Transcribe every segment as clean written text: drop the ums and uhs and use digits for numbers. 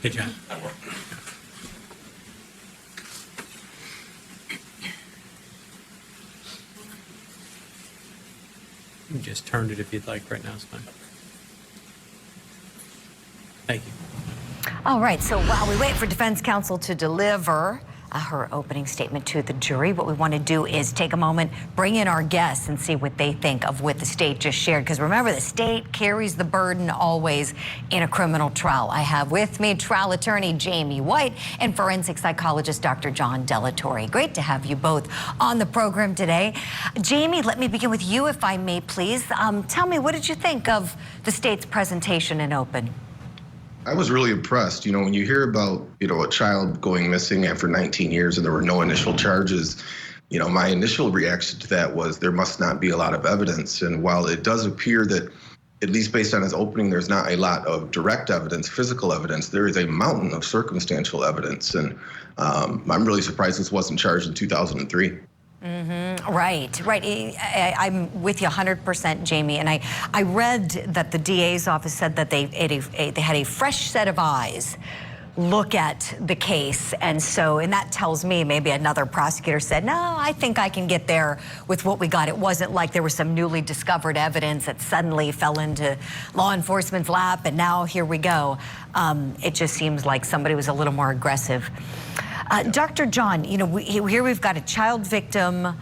Hey, John. You just turned it if you'd like. Right now is fine. Thank you. All right, so while we wait for defense counsel to deliver her opening statement to the jury, what we want to do is take a moment, bring in our guests and see what they think of what the state just shared. Because remember, the state carries the burden always in a criminal trial. I have with me trial attorney Jamie White and forensic psychologist Dr. John Delatorre. Great to have you both on the program today. Jamie, let me begin with you, if I may, please. Tell me, what did you think of the state's presentation in open? I was really impressed. You know, when you hear about, a child going missing after 19 years and there were no initial charges, my initial reaction to that was there must not be a lot of evidence. And while it does appear that, at least based on his opening, there's not a lot of direct evidence, physical evidence, there is a mountain of circumstantial evidence. And I'm really surprised this wasn't charged in 2003. Right. I'm with you 100%, Jamie. And I read that the DA's office said that they had a fresh set of eyes look at the case. And that tells me maybe another prosecutor said, no, I think I can get there with what we got. It wasn't like there was some newly discovered evidence that suddenly fell into law enforcement's lap and now here we go. It just seems like somebody was a little more aggressive. Dr. John, here we've got a child victim,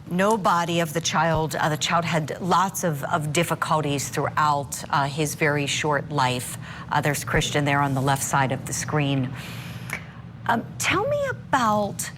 no body of the child. The child had lots of difficulties throughout his very short life. There's Christian there on the left side of the screen. Tell me about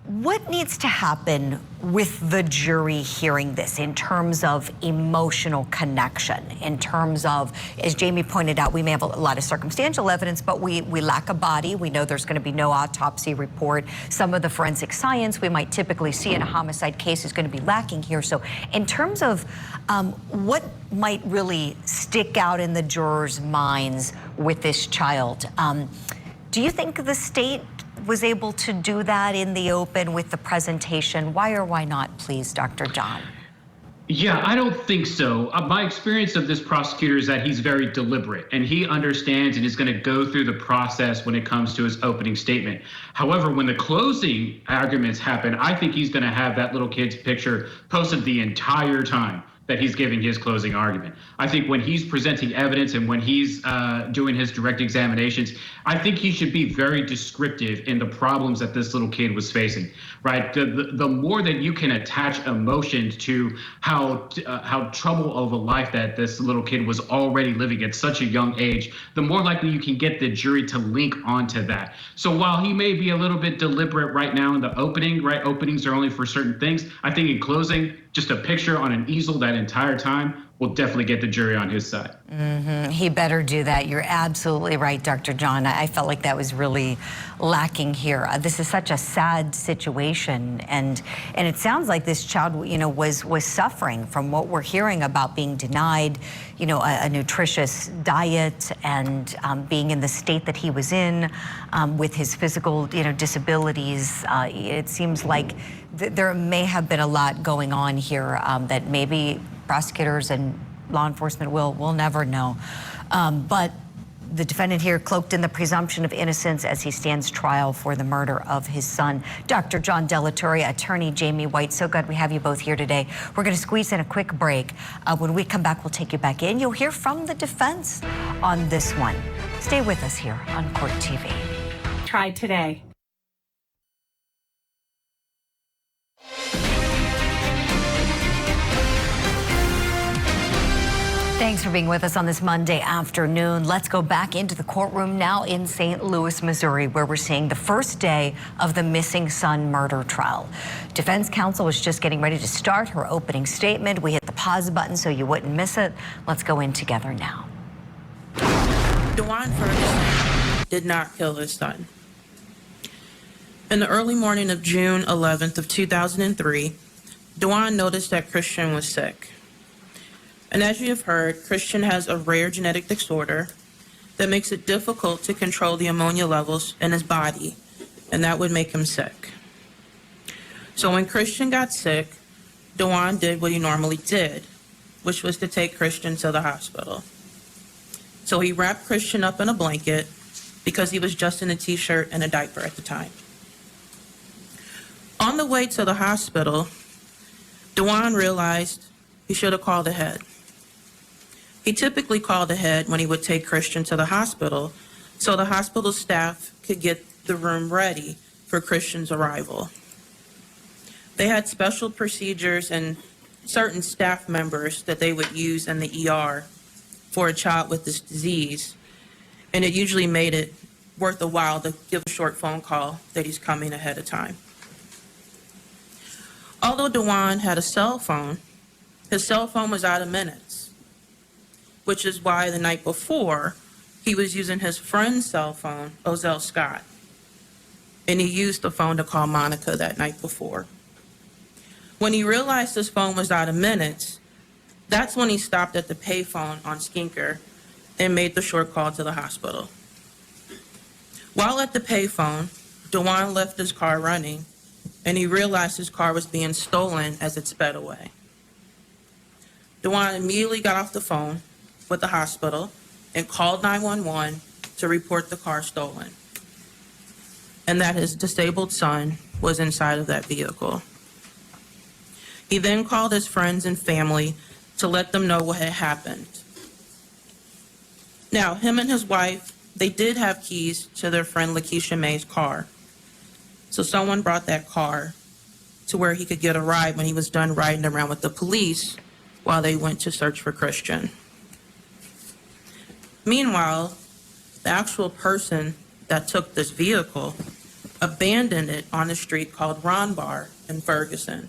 what needs to happen with the jury hearing this in terms of emotional connection, in terms of, as Jamie pointed out, we may have a lot of circumstantial evidence, but we lack a body. We know there's going to be no autopsy report. Some of the forensic science we might typically see in a homicide case is going to be lacking here. So in terms of what might really stick out in the jurors' minds with this child, do you think the state was able to do that in the open with the presentation? Why or why not, please, Dr. John? Yeah, I don't think so. My experience of this prosecutor is that he's very deliberate and he understands and is going to go through the process when it comes to his opening statement. However, when the closing arguments happen, I think he's going to have that little kid's picture posted the entire time that he's giving his closing argument. I think when he's presenting evidence and when he's doing his direct examinations, I think he should be very descriptive in the problems that this little kid was facing, right? The more that you can attach emotions to how trouble of a life that this little kid was already living at such a young age, the more likely you can get the jury to link onto that. So while he may be a little bit deliberate right now in the opening, right? Openings are only for certain things. I think in closing, just a picture on an easel that entire time will definitely get the jury on his side. He better do that. You're absolutely right, Dr. John. I felt like that was really lacking here. This is such a sad situation, and it sounds like this child, was suffering from what we're hearing about being denied, a nutritious diet and being in the state that he was in with his physical, disabilities. It seems like there may have been a lot going on here that maybe prosecutors and law enforcement will never know. But the defendant here cloaked in the presumption of innocence as he stands trial for the murder of his son. Dr. John Delatorre, attorney Jamie White, so glad we have you both here today. We're going to squeeze in a quick break. When we come back, we'll take you back in. You'll hear from the defense on this one. Stay with us here on Court TV. Tried today. Thanks for being with us on this Monday afternoon. Let's go back into the courtroom now in St. Louis, Missouri, where we're seeing the first day of the missing son murder trial. Defense counsel was just getting ready to start her opening statement. We hit the pause button so you wouldn't miss it. Let's go in together now. Dawan Ferguson did not kill his son. In the early morning of June 11th of 2003, Dawan noticed that Christian was sick. And as you have heard, Christian has a rare genetic disorder that makes it difficult to control the ammonia levels in his body, and that would make him sick. So when Christian got sick, Dawan did what he normally did, which was to take Christian to the hospital. So he wrapped Christian up in a blanket because he was just in a t-shirt and a diaper at the time. On the way to the hospital, Dawan realized he should have called ahead. He typically called ahead when he would take Christian to the hospital so the hospital staff could get the room ready for Christian's arrival. They had special procedures and certain staff members that they would use in the ER for a child with this disease, and it usually made it worth a while to give a short phone call that he's coming ahead of time. Although Dawan had a cell phone, his cell phone was out of minutes, which is why the night before, he was using his friend's cell phone, Ozell Scott, and he used the phone to call Monica that night before. When he realized his phone was out of minutes, that's when he stopped at the payphone on Skinker and made the short call to the hospital. While at the payphone, Dawan left his car running, and he realized his car was being stolen as it sped away. Dawan immediately got off the phone with the hospital and called 911 to report the car stolen, and that his disabled son was inside of that vehicle. He then called his friends and family to let them know what had happened. Now, him and his wife, they did have keys to their friend Lakeisha May's car. So someone brought that car to where he could get a ride when he was done riding around with the police while they went to search for Christian. Meanwhile, the actual person that took this vehicle abandoned it on a street called Ron Bar in Ferguson.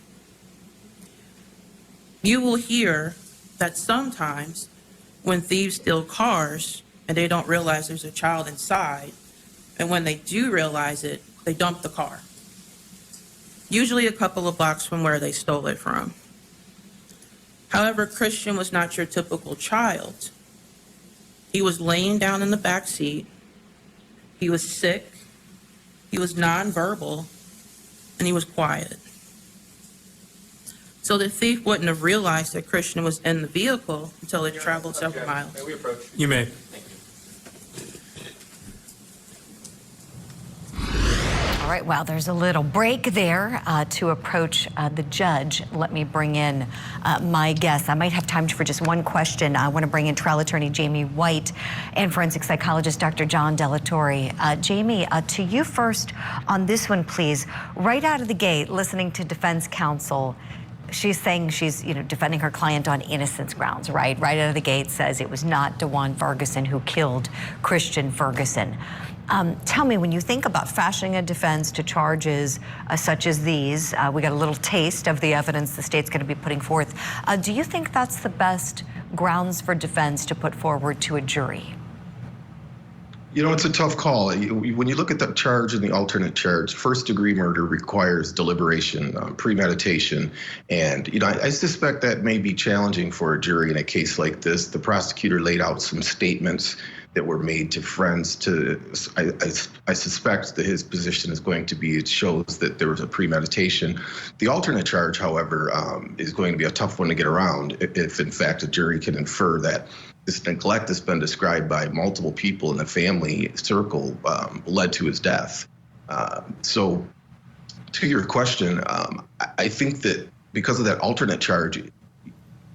You will hear that sometimes when thieves steal cars and they don't realize there's a child inside, and when they do realize it, they dump the car, usually a couple of blocks from where they stole it from. However, Christian was not your typical child. He was laying down in the back seat. He was sick. He was nonverbal, and he was quiet. So the thief wouldn't have realized that Christian was in the vehicle until it traveled several miles. May we approach? You may. All right, well, there's a little break there to approach the judge. Let me bring in my guest. I might have time for just one question. I want to bring in trial attorney Jamie White and forensic psychologist Dr. John Delatorre. Jamie, to you first on this one, please. Right out of the gate, listening to defense counsel, she's saying she's, defending her client on innocence grounds, right? Right out of the gate says it was not Dawan Ferguson who killed Christian Ferguson. Tell me, when you think about fashioning a defense to charges such as these, we got a little taste of the evidence the state's going to be putting forth. Do you think that's the best grounds for defense to put forward to a jury? It's a tough call. When you look at the charge and the alternate charge, first-degree murder requires deliberation, premeditation, and I suspect that may be challenging for a jury in a case like this. The prosecutor laid out some statements that were made to friends. I suspect that his position is going to be it shows that there was a premeditation. The alternate charge, however, is going to be a tough one to get around if in fact a jury can infer that this neglect that's been described by multiple people in the family circle led to his death. So to your question, I think that because of that alternate charge,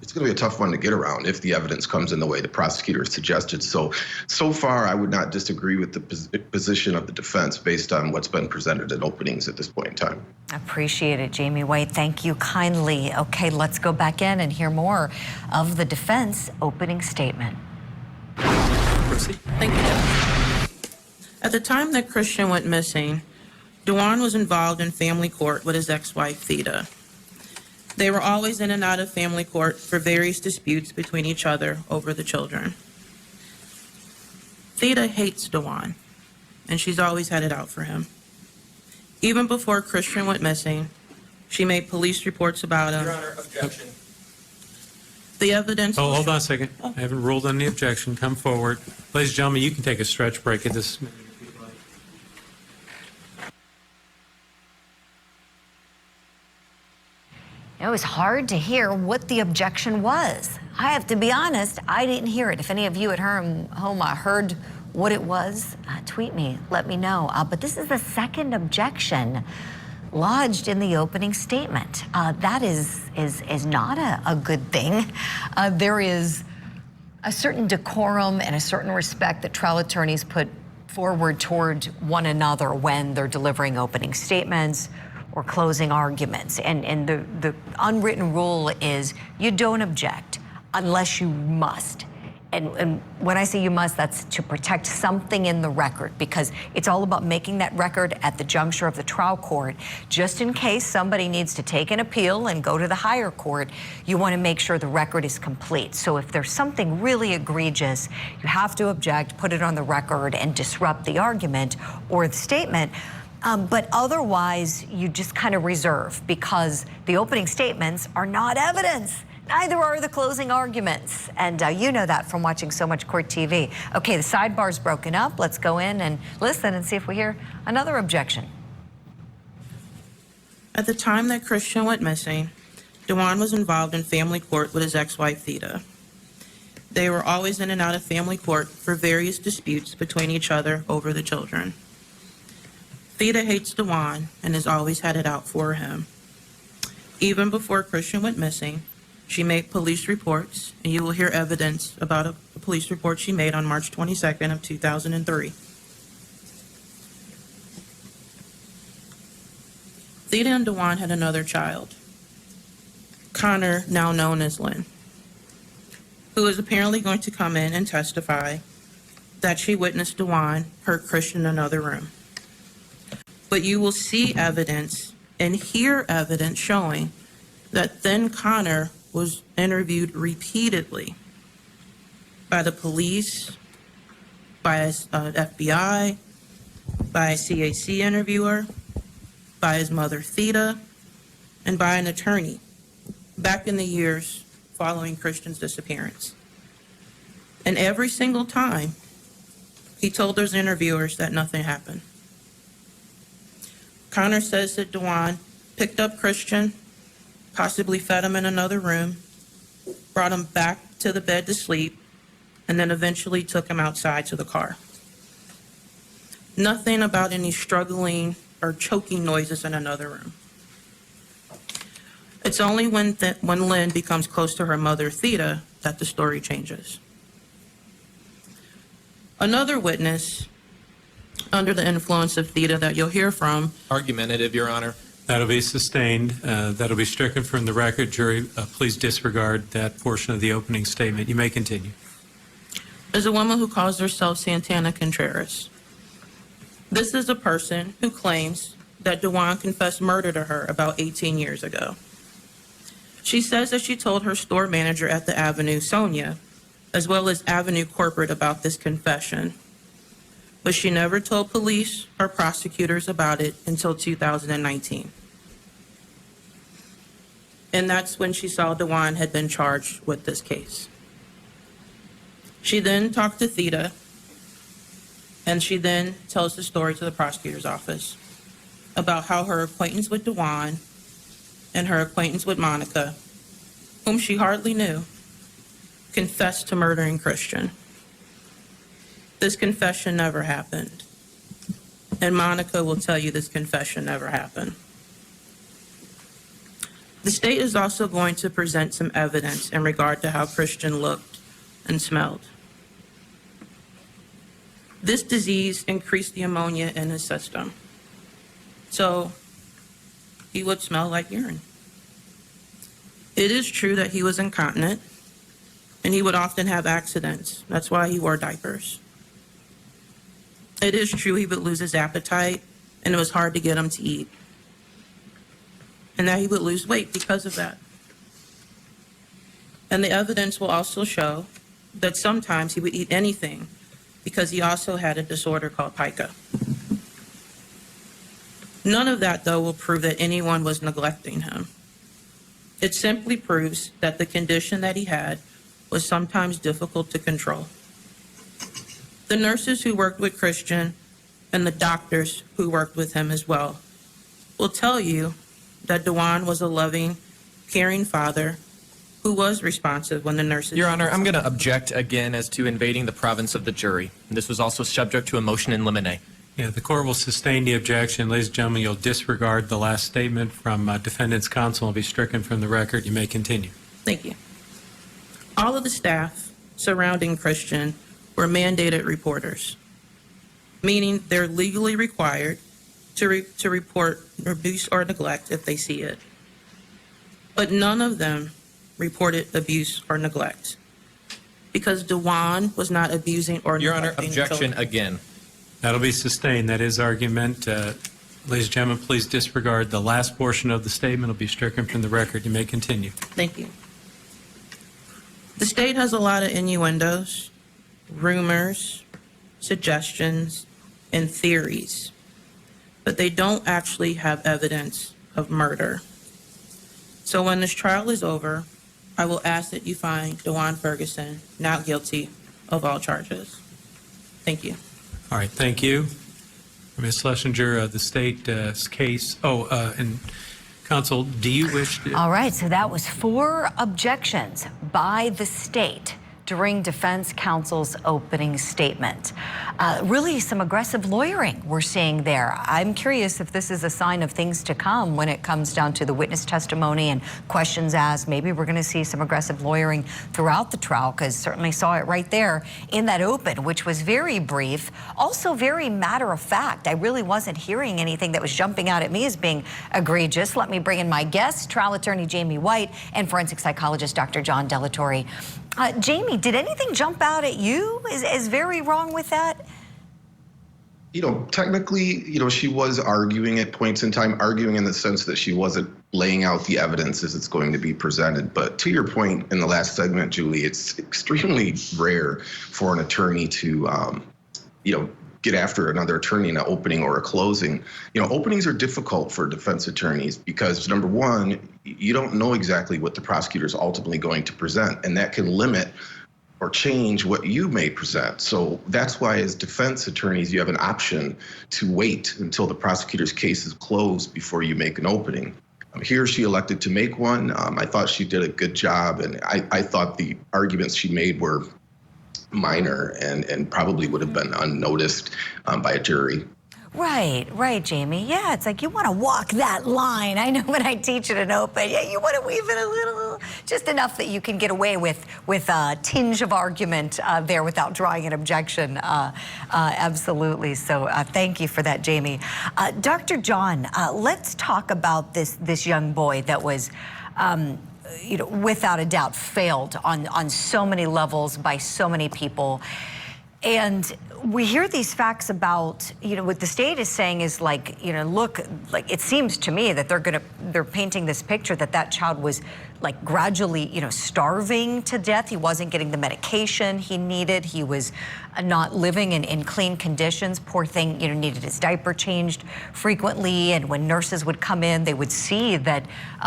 it's going to be a tough one to get around if the evidence comes in the way the prosecutor suggested. So far, I would not disagree with the position of the defense based on what's been presented in openings at this point in time. Appreciate it, Jamie White. Thank you kindly. Okay, let's go back in and hear more of the defense opening statement. Proceed. Thank you. At the time that Christian went missing, Dawan was involved in family court with his ex-wife, Theda. They were always in and out of family court for various disputes between each other over the children. Theda hates Dawan, and she's always had it out for him. Even before Christian went missing, she made police reports about him. Your Honor, objection. The evidence. Oh, hold on a second. I haven't ruled on the objection. Come forward. Ladies and gentlemen, you can take a stretch break at this minute. was hard to hear what the objection was. I have to be honest, I didn't hear it. If any of you at home heard what it was, tweet me, let me know. But this is the second objection lodged in the opening statement. That is not a good thing. There is a certain decorum and a certain respect that trial attorneys put forward toward one another when they're delivering opening statements or closing arguments. And the unwritten rule is you don't object unless you must. And when I say you must, that's to protect something in the record, because it's all about making that record at the juncture of the trial court. Just in case somebody needs to take an appeal and go to the higher court, you want to make sure the record is complete. So if there's something really egregious, you have to object, put it on the record, and disrupt the argument or the statement. But otherwise, you just kind of reserve, because the opening statements are not evidence. Neither are the closing arguments. And you know that from watching so much court TV. Okay, the sidebar's broken up. Let's go in and listen and see if we hear another objection. At the time that Christian went missing, Dawan was involved in family court with his ex-wife, Theda. They were always in and out of family court for various disputes between each other over the children. Theda hates Dawan and has always had it out for him. Even before Christian went missing, she made police reports, and you will hear evidence about a police report she made on March 22nd of 2003. Theda and Dawan had another child, Connor, now known as Lynn, who is apparently going to come in and testify that she witnessed Dawan hurt Christian in another room. But you will see evidence and hear evidence showing that then Connor was interviewed repeatedly by the police, by his FBI, by a CAC interviewer, by his mother Theda, and by an attorney back in the years following Christian's disappearance. And every single time, he told those interviewers that nothing happened. Connor says that Dawan picked up Christian, possibly fed him in another room, brought him back to the bed to sleep, and then eventually took him outside to the car. Nothing about any struggling or choking noises in another room. It's only when Lynn becomes close to her mother, Theda, that the story changes. Another witness under the influence of Theda that you'll hear from. Argumentative, Your Honor. That'll be sustained. That'll be stricken from the record. Jury, please disregard that portion of the opening statement. You may continue. Is a woman who calls herself Santana Contreras. This is a person who claims that Dawan confessed murder to her about 18 years ago. She says that she told her store manager at the Avenue, Sonia, as well as Avenue Corporate, about this confession, but she never told police or prosecutors about it until 2019. And that's when she saw Dawan had been charged with this case. She then talked to Theda, and she then tells the story to the prosecutor's office about how her acquaintance with Dawan and her acquaintance with Monica, whom she hardly knew, confessed to murdering Christian. This confession never happened. And Monica will tell you this confession never happened. The state is also going to present some evidence in regard to how Christian looked and smelled. This disease increased the ammonia in his system, so he would smell like urine. It is true that he was incontinent, and he would often have accidents. That's why he wore diapers. It is true he would lose his appetite, and it was hard to get him to eat. And that he would lose weight because of that. And the evidence will also show that sometimes he would eat anything because he also had a disorder called pica. None of that, though, will prove that anyone was neglecting him. It simply proves that the condition that he had was sometimes difficult to control. The nurses who worked with Christian and the doctors who worked with him as well will tell you that Dawan was a loving caring father who was responsive when the nurses... Your Honor, I'm going to object again as to invading the province of the jury. This was also subject to a motion in limine. Yeah, the court will sustain the objection. Ladies and gentlemen, you'll disregard the last statement from defendant's counsel and be stricken from the record. You may continue. Thank you. All of the staff surrounding Christian were mandated reporters, meaning they're legally required to report abuse or neglect if they see it. But none of them reported abuse or neglect because Dawan was not abusing or Your Honor, neglecting objection children. again. That'll be sustained. That is argument. Ladies and gentlemen, please disregard the last portion of the statement. It'll be stricken from the record. You may continue. Thank you. The state has a lot of innuendos, rumors, suggestions, and theories, but they don't actually have evidence of murder. So when this trial is over, I will ask that you find Dawan Ferguson not guilty of all charges. Thank you. All right, thank you. Ms. Schlesinger, the state's case. And counsel, do you wish to... All right, so that was 4 objections by the state during defense counsel's opening statement. Really some aggressive lawyering we're seeing there. I'm curious if this is a sign of things to come when it comes down to the witness testimony and questions asked. Maybe we're going to see some aggressive lawyering throughout the trial, because certainly saw it right there in that open, which was very brief, also very matter of fact. I really wasn't hearing anything that was jumping out at me as being egregious. Let me bring in my guests, trial attorney Jamie White and forensic psychologist Dr. John Delatorre. Jamie, did anything jump out at you? Is very wrong with that? Technically, she was arguing at points in time, arguing in the sense that she wasn't laying out the evidence as it's going to be presented. But to your point in the last segment, Julie, it's extremely rare for an attorney to, get after another attorney in an opening or a closing. Openings are difficult for defense attorneys because, number one, you don't know exactly what the prosecutor is ultimately going to present, and that can limit or change what you may present. So that's why as defense attorneys, you have an option to wait until the prosecutor's case is closed before you make an opening. Here she elected to make one. I thought she did a good job, and I thought the arguments she made were minor and probably would have been unnoticed by a jury. Right, Jamie. Yeah, it's like you want to walk that line. I know when I teach at an open, yeah, you want to weave it a little, just enough that you can get away with a tinge of argument there without drawing an objection. Absolutely. So thank you for that, Jamie. Dr. John, let's talk about this young boy that was without a doubt failed on so many levels by so many people. And we hear these facts about, what the state is saying is like, look, like it seems to me that they're painting this picture that child was like gradually, starving to death. He wasn't getting the medication he needed. He was not living in clean conditions. Poor thing, needed his diaper changed frequently. And when nurses would come in, they would see that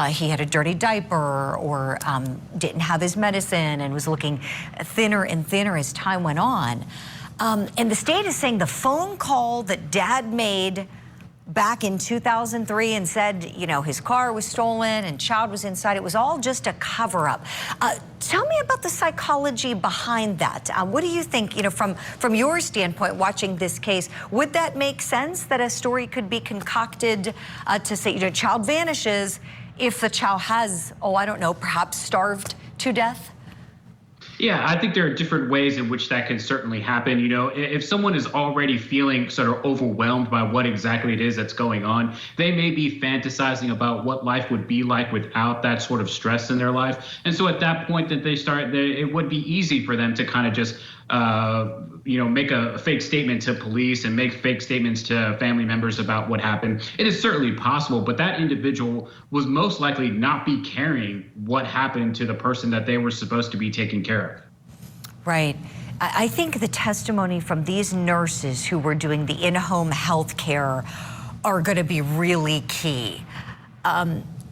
he had a dirty diaper or didn't have his medicine and was looking thinner and thinner as time went on. And the state is saying the phone call that dad made back in 2003 and said, his car was stolen and child was inside, it was all just a cover-up. Tell me about the psychology behind that. What do you think, from your standpoint, watching this case, would that make sense that a story could be concocted to say, child vanishes if the child has, perhaps starved to death? Yeah, I think there are different ways in which that can certainly happen. If someone is already feeling sort of overwhelmed by what exactly it is that's going on, they may be fantasizing about what life would be like without that sort of stress in their life. And so at that point that it would be easy for them to kind of just, make a fake statement to police and make fake statements to family members about what happened. It is certainly possible, but that individual was most likely not be caring what happened to the person that they were supposed to be taking care of. Right. I think the testimony from these nurses who were doing the in-home health care are going to be really key.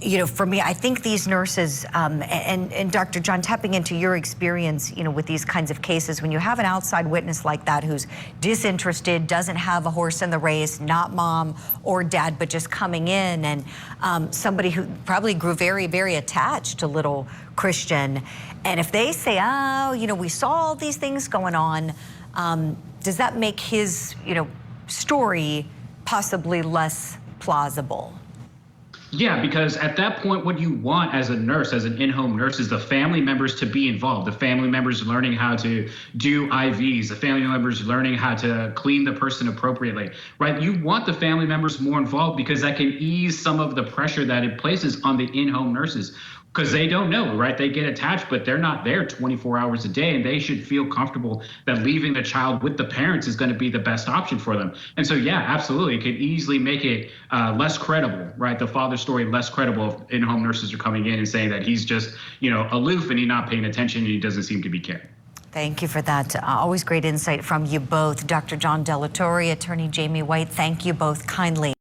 you know, for me, I think these nurses, and Dr. John, tapping into your experience, you know, with these kinds of cases, when you have an outside witness like that who's disinterested, doesn't have a horse in the race, not mom or dad, but just coming in, and somebody who probably grew very, very attached to little Christian, and if they say, oh, you know, we saw all these things going on, does that make his, you know, story possibly less plausible? Yeah, because at that point, what you want as a nurse, as an in-home nurse, is the family members to be involved. The family members learning how to do IVs, the family members learning how to clean the person appropriately, right? You want the family members more involved because that can ease some of the pressure that it places on the in-home nurses. Because they don't know, right? They get attached, but they're not there 24 hours a day, and they should feel comfortable that leaving the child with the parents is going to be the best option for them. And so, yeah, absolutely, it could easily make it less credible, right? The father's story less credible if in-home nurses are coming in and saying that he's just, you know, aloof and he's not paying attention and he doesn't seem to be caring. Thank you for that. Always great insight from you both. Dr. John Delatorre, Attorney Jamie White, thank you both kindly.